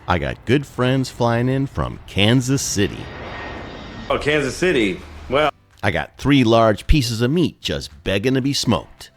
I got good friends flying in from Kansas City. Oh, Kansas City. Well, I got 3 large pieces of meat just begging to be smoked.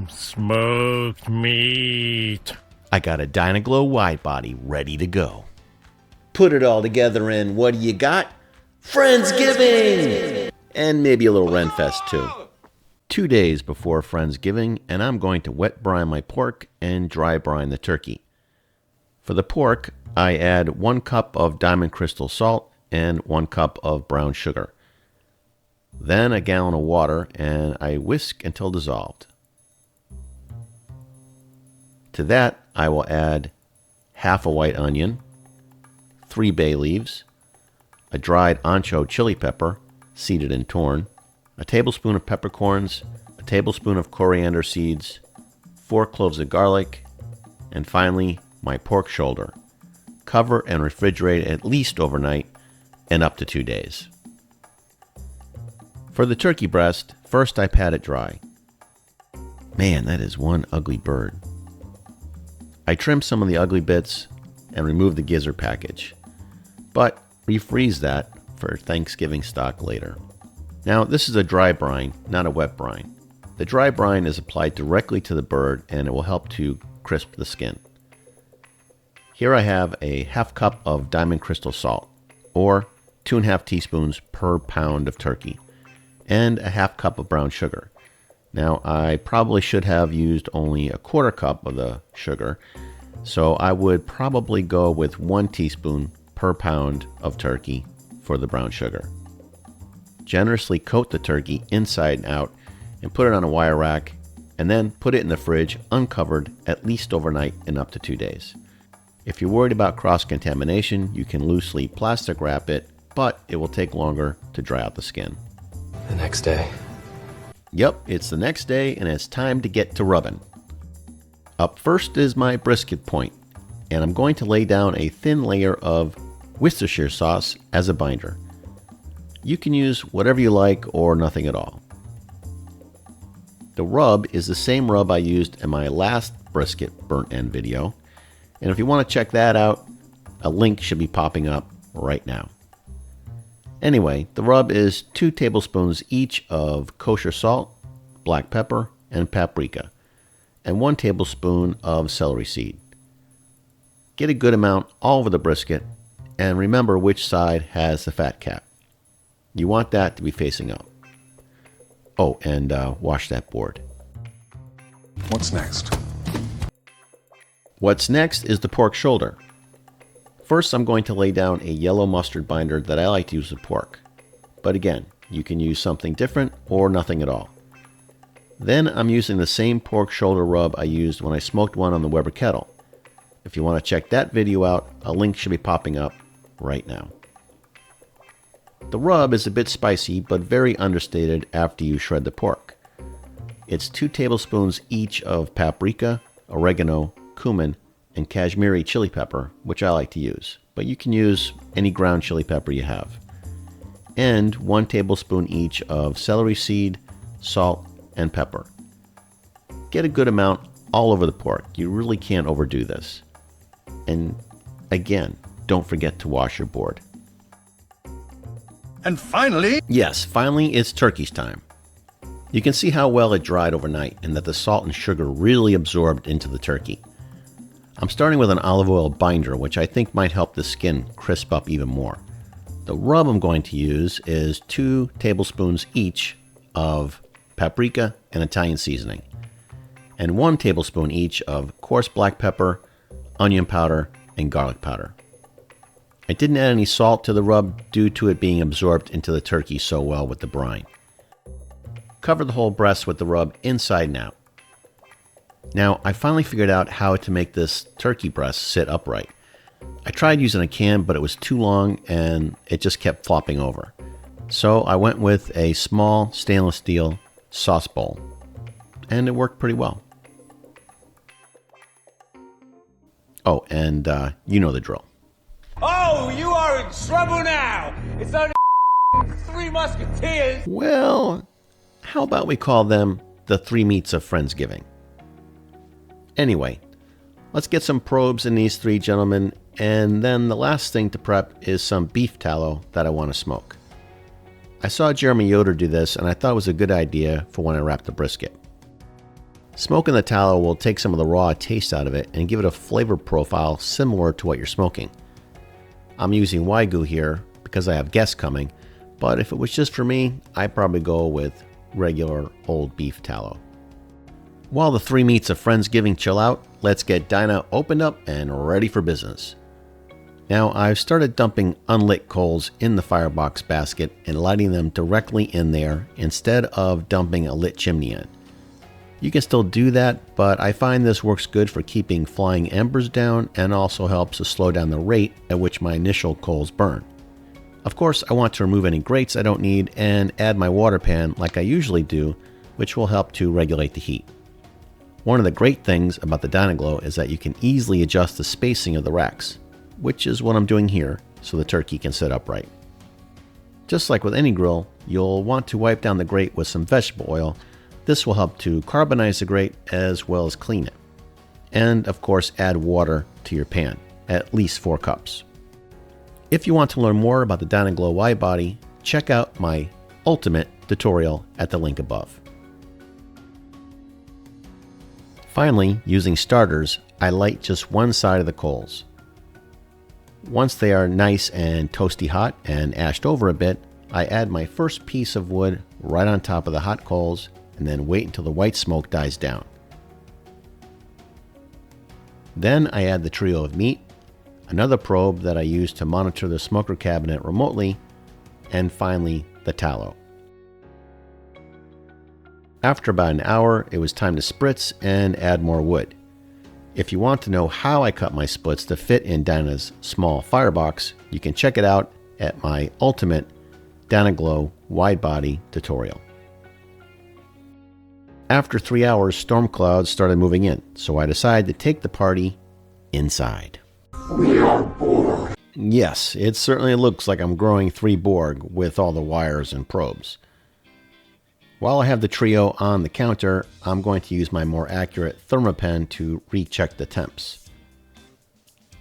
Smoked meat. I got a Dyna-Glo Wide Body ready to go. Put it all together and what do you got? Friendsgiving! And maybe a little Renfest too. 2 days before Friendsgiving, and I'm going to wet brine my pork and dry brine the turkey. For the pork, I add 1 cup of diamond crystal salt and 1 cup of brown sugar. Then a gallon of water, and I whisk until dissolved. To that, I will add half a white onion, 3 bay leaves, a dried ancho chili pepper, seeded and torn, a tablespoon of peppercorns, a tablespoon of coriander seeds, 4 cloves of garlic, and finally, my pork shoulder. Cover and refrigerate at least overnight and up to 2 days. For the turkey breast, first I pat it dry. Man, that is one ugly bird. I trim some of the ugly bits and remove the gizzard package, but refreeze that for Thanksgiving stock later. Now, this is a dry brine, not a wet brine. The dry brine is applied directly to the bird and it will help to crisp the skin. Here I have a half cup of diamond crystal salt, or 2.5 teaspoons per pound of turkey, and a half cup of brown sugar. Now, I probably should have used only a 1/4 cup of the sugar, so I would probably go with 1 teaspoon per pound of turkey for the brown sugar. Generously coat the turkey inside and out and put it on a wire rack, and then put it in the fridge uncovered at least overnight and up to 2 days. If you're worried about cross-contamination, you can loosely plastic wrap it, but it will take longer to dry out the skin. The next day. Yep, it's the next day and it's time to get to rubbing. Up first is my brisket point, and I'm going to lay down a thin layer of Worcestershire sauce as a binder. You can use whatever you like or nothing at all. The rub is the same rub I used in my last brisket burnt end video, and if you want to check that out, a link should be popping up right now. Anyway, the rub is 2 tablespoons each of kosher salt, black pepper, and paprika, and 1 tablespoon of celery seed. Get a good amount all over the brisket, and remember which side has the fat cap. You want that to be facing up. Oh, and wash that board. What's next? What's next is the pork shoulder. First, I'm going to lay down a yellow mustard binder that I like to use with pork. But again, you can use something different or nothing at all. Then I'm using the same pork shoulder rub I used when I smoked one on the Weber kettle. If you want to check that video out, a link should be popping up right now. The rub is a bit spicy, but very understated after you shred the pork. It's 2 tablespoons each of paprika, oregano, cumin, and Kashmiri chili pepper, which I like to use, but you can use any ground chili pepper you have. And 1 tablespoon each of celery seed, salt, and pepper. Get a good amount all over the pork. You really can't overdo this. And again, don't forget to wash your board. And finally, Yes, finally it's turkey's time. You can see how well it dried overnight and that the salt and sugar really absorbed into the turkey. I'm starting with an olive oil binder, which I think might help the skin crisp up even more. The rub I'm going to use is 2 tablespoons each of paprika and Italian seasoning, and 1 tablespoon each of coarse black pepper, onion powder, and garlic powder. I didn't add any salt to the rub due to it being absorbed into the turkey so well with the brine. Cover the whole breast with the rub inside and out. Now, I finally figured out how to make this turkey breast sit upright. I tried using a can, but it was too long and it just kept flopping over. So I went with a small stainless steel sauce bowl, and it worked pretty well. Oh, and you know the drill. oh, you are in trouble now. It's only 3 Musketeers. Well, how about we call them the 3 meats of Friendsgiving? Anyway, let's get some probes in these 3 gentlemen And then the last thing to prep is some beef tallow that I want to smoke. I saw Jeremy Yoder do this and I thought it was a good idea for when I wrap the brisket. Smoking the tallow will take some of the raw taste out of it and give it a flavor profile similar to what you're smoking. I'm using Wagyu here because I have guests coming, but if it was just for me, I'd probably go with regular old beef tallow. While the three meats of Friendsgiving chill out, let's get Dyna opened up and ready for business. Now I've started dumping unlit coals in the firebox basket and lighting them directly in there instead of dumping a lit chimney in. You can still do that, but I find this works good for keeping flying embers down and also helps to slow down the rate at which my initial coals burn. Of course, I want to remove any grates I don't need and add my water pan like I usually do, which will help to regulate the heat. One of the great things about the Dyna-Glo is that you can easily adjust the spacing of the racks, which is what I'm doing here so the turkey can sit upright. Just like with any grill, you'll want to wipe down the grate with some vegetable oil. This will help to carbonize the grate as well as clean it. And of course, add water to your pan, at least 4 cups. If you want to learn more about the Dyna-Glo Wide Body, check out my ultimate tutorial at the link above. Finally, using starters, I light just one side of the coals. Once they are nice and toasty hot and ashed over a bit, I add my first piece of wood right on top of the hot coals and then wait until the white smoke dies down. Then I add the trio of meat, another probe that I use to monitor the smoker cabinet remotely, and finally the tallow. After about an hour, it was time to spritz and add more wood. If you want to know how I cut my splits to fit in Dyna's small firebox, you can check it out at my ultimate Dyna-Glo Wide Body tutorial. After 3 hours, storm clouds started moving in, so I decided to take the party inside. We are bored. Yes, it certainly looks like I'm growing 3 Borg with all the wires and probes. While I have the trio on the counter, I'm going to use my more accurate thermopen to recheck the temps.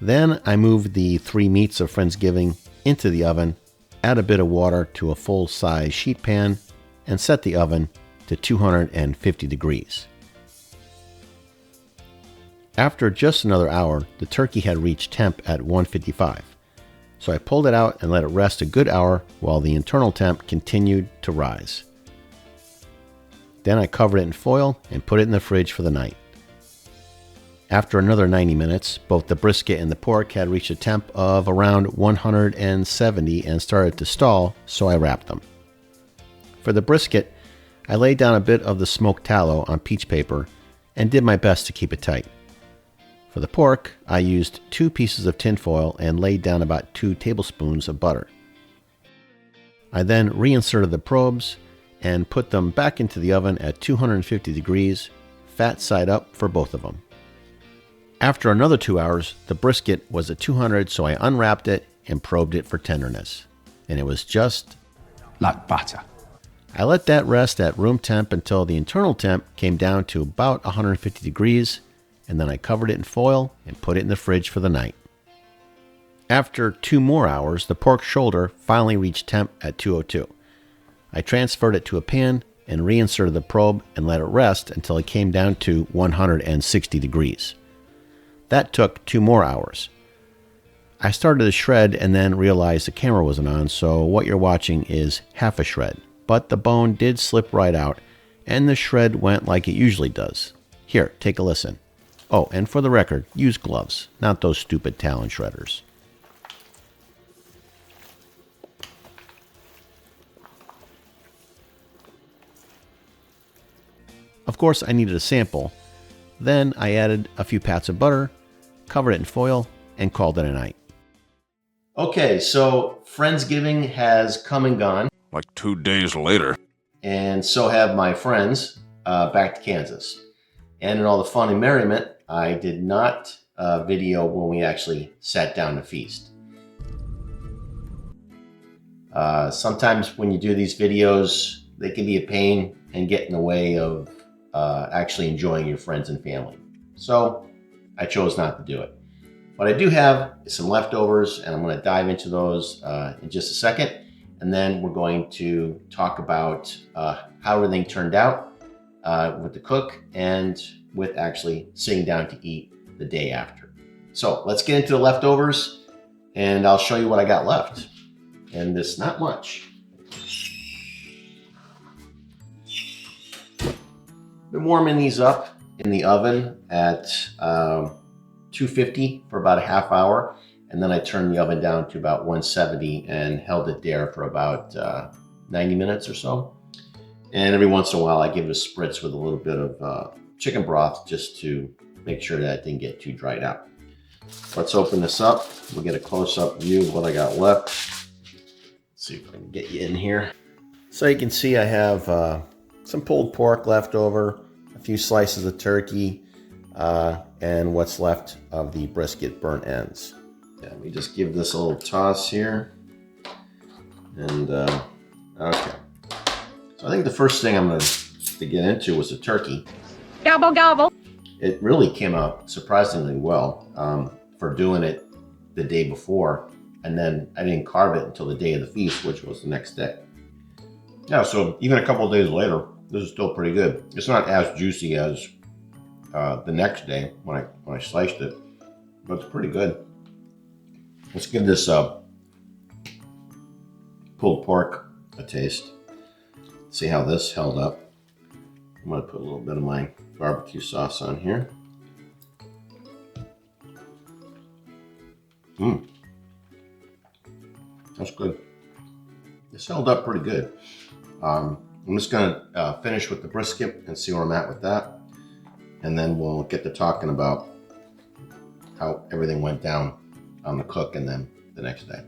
Then I move the 3 meats of Friendsgiving into the oven, add a bit of water to a full-size sheet pan, and set the oven to 250 degrees. After just another hour, the turkey had reached temp at 155, so I pulled it out and let it rest a good hour while the internal temp continued to rise. Then I covered it in foil and put it in the fridge for the night. After another 90 minutes, both the brisket and the pork had reached a temp of around 170 and started to stall, so I wrapped them. For the brisket, I laid down a bit of the smoked tallow on peach paper and did my best to keep it tight. For the pork, I used 2 pieces of tin foil and laid down about 2 tablespoons of butter. I then reinserted the probes and put them back into the oven at 250 degrees, fat side up for both of them. After another 2 hours, the brisket was at 200, so I unwrapped it and probed it for tenderness. And it was just Like butter. I let that rest at room temp until the internal temp came down to about 150 degrees, and then I covered it in foil and put it in the fridge for the night. After 2 more hours, the pork shoulder finally reached temp at 202. I transferred it to a pan and reinserted the probe and let it rest until it came down to 160 degrees. That took 2 more hours. I started to shred and then realized the camera wasn't on, so what you're watching is half a shred. But the bone did slip right out, and the shred went like it usually does. Here, take a listen. Oh, and for the record, use gloves, not those stupid Talon shredders. Of course, I needed a sample. Then I added a few pats of butter, covered it in foil, and called it a night. Okay, so Friendsgiving has come and gone. Like 2 days later. And so have my friends back to Kansas. And in all the fun and merriment, I did not video when we actually sat down to feast. Sometimes when you do these videos, they can be a pain and get in the way of actually enjoying your friends and family. So I chose not to do it. What I do have is some leftovers, and I'm going to dive into those in just a second. And then we're going to talk about how everything turned out with the cook and with actually sitting down to eat the day after. So let's get into the leftovers, and I'll show you what I got left. And it's not much. Been warming these up in the oven at 250 for about a half hour, and then I turned the oven down to about 170 and held it there for about 90 minutes or so. And every once in a while I give it a spritz with a little bit of chicken broth just to make sure that it didn't get too dried out. Let's open this up. We'll get a close-up view of what I got left. Let's see if I can get you in here. So you can see I have some pulled pork left over, a few slices of turkey, and what's left of the brisket burnt ends. Yeah, let me just give this a little toss here. And, okay. So I think the first thing I'm going to get into was the turkey. Gobble, gobble. It really came out surprisingly well for doing it the day before. And then I didn't carve it until the day of the feast, which was the next day. Yeah, so even a couple of days later, this is still pretty good. It's not as juicy as the next day when I sliced it, but it's pretty good. Let's give this pulled pork a taste. See how this held up. I'm going to put a little bit of my barbecue sauce on here. That's good. This held up pretty good. I'm just going to finish with the brisket and see where I'm at with that. And then we'll get to talking about how everything went down on the cook and then the next day.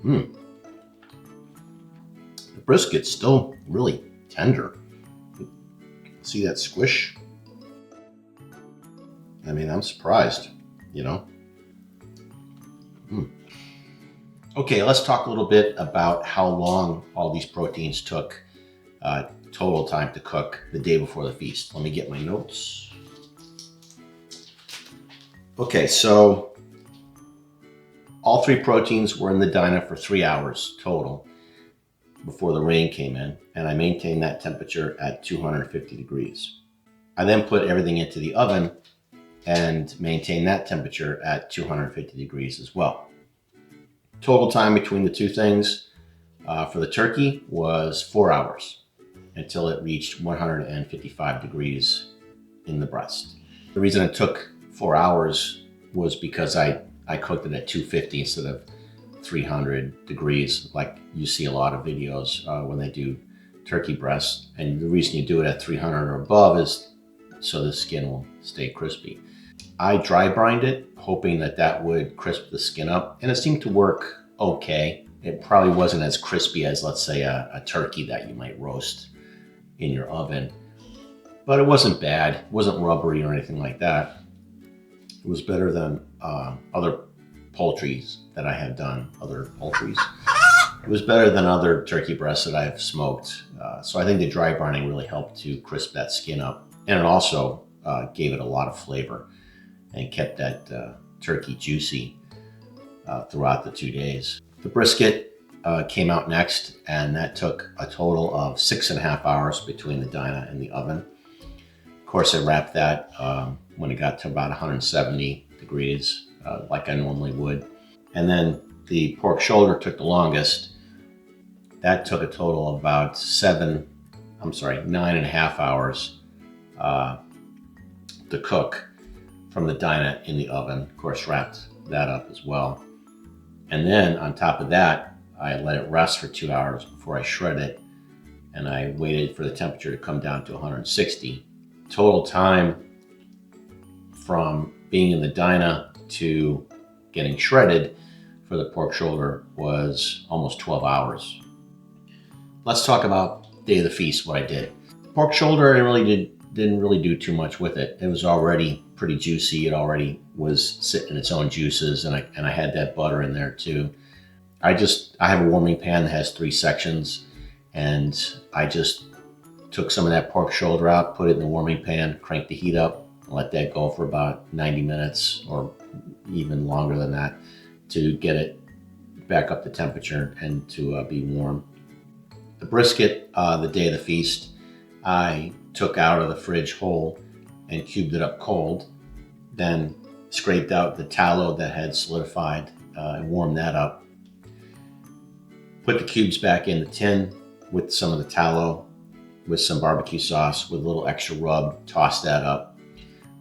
The brisket's still really tender. See that squish? I mean, I'm surprised, you know? Okay, let's talk a little bit about how long all these proteins took total time to cook the day before the feast. Let me get my notes. Okay, so all three proteins were in the Dyna for 3 hours total before the rain came in, and I maintained that temperature at 250 degrees. I then put everything into the oven and maintained that temperature at 250 degrees as well. Total time between the two things for the turkey was 4 hours until it reached 155 degrees in the breast. The reason it took 4 hours was because I cooked it at 250 instead of 300 degrees, like you see a lot of videos when they do turkey breasts. And the reason you do it at 300 or above is so the skin will stay crispy. I dry brined it, hoping that that would crisp the skin up, and it seemed to work okay. It probably wasn't as crispy as, let's say, a turkey that you might roast in your oven, but it wasn't bad. It wasn't rubbery or anything like that. It was better than other poultries that I have done, It was better than other turkey breasts that I've smoked. So I think the dry brining really helped to crisp that skin up. And it also gave it a lot of flavor and kept that turkey juicy throughout the 2 days. The brisket came out next, and that took a total of 6.5 hours between the Dyna and the oven. Of course, I wrapped that when it got to about 170 degrees, like I normally would. And then the pork shoulder took the longest. That took a total of about 9.5 hours to cook from the Dyna in the oven. Of course, wrapped that up as well. And then on top of that, I let it rest for 2 hours before I shred it, and I waited for the temperature to come down to 160. Total time from being in the Dyna to getting shredded for the pork shoulder was almost 12 hours. Let's talk about day of the feast, what I did. The pork shoulder, I didn't really do too much with it. It was already pretty juicy. It already was sitting in its own juices, and I had that butter in there too. I have a warming pan that has 3 sections, and I just took some of that pork shoulder out, put it in the warming pan, cranked the heat up, Let that go for about 90 minutes or even longer than that to get it back up to temperature and to be warm. The brisket, the day of the feast, I took out of the fridge whole and cubed it up cold, then scraped out the tallow that had solidified and warmed that up. Put the cubes back in the tin with some of the tallow, with some barbecue sauce, with a little extra rub, toss that up,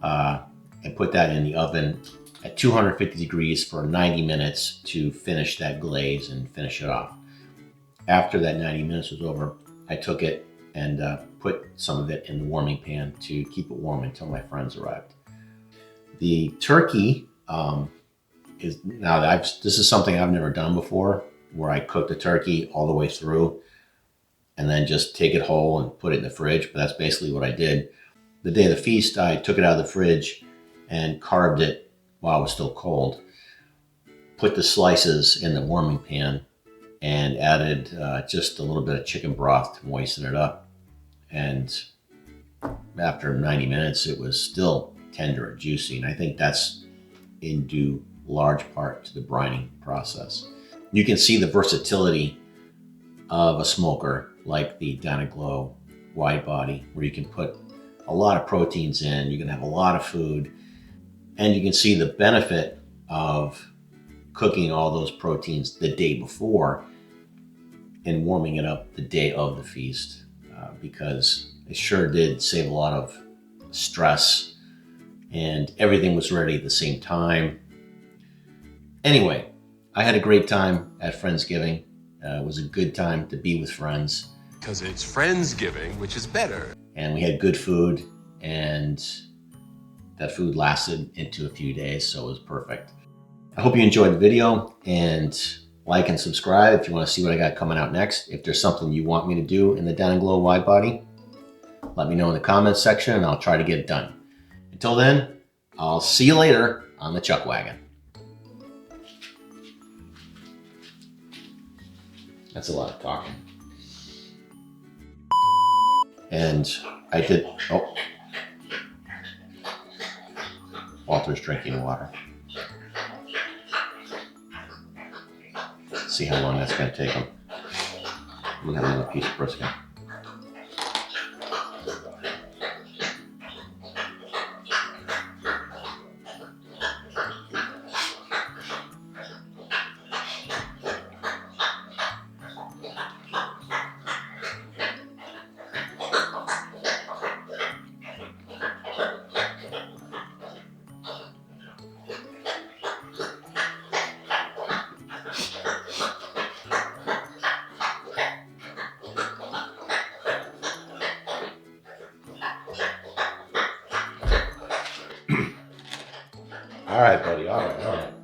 and put that in the oven at 250 degrees for 90 minutes to finish that glaze and finish it off. After that 90 minutes was over, I took it and put some of it in the warming pan to keep it warm until my friends arrived. The turkey this is something I've never done before, where I cook the turkey all the way through and then just take it whole and put it in the fridge, but that's basically what I did. The day of the feast, I took it out of the fridge and carved it while it was still cold. Put the slices in the warming pan and added just a little bit of chicken broth to moisten it up. And after 90 minutes, it was still tender and juicy. And I think that's in due large part to the brining process. You can see the versatility of a smoker like the Dyna-Glo Wide Body, where you can put a lot of proteins in, you can have a lot of food, and you can see the benefit of cooking all those proteins the day before and warming it up the day of the feast, because it sure did save a lot of stress and everything was ready at the same time. Anyway, I had a great time at Friendsgiving. It was a good time to be with friends. Because it's Friendsgiving, which is better. And we had good food, and that food lasted into a few days, so it was perfect. I hope you enjoyed the video, and like and subscribe if you want to see what I got coming out next. If there's something you want me to do in the Dyna-Glo Wide Body, let me know in the comments section and I'll try to get it done. Until then, I'll see you later on the Chuck Wagon. That's a lot of talking. And I did, Walter's drinking water. See how long that's going to take him. We'll have another piece of brisket. All right, buddy. All right.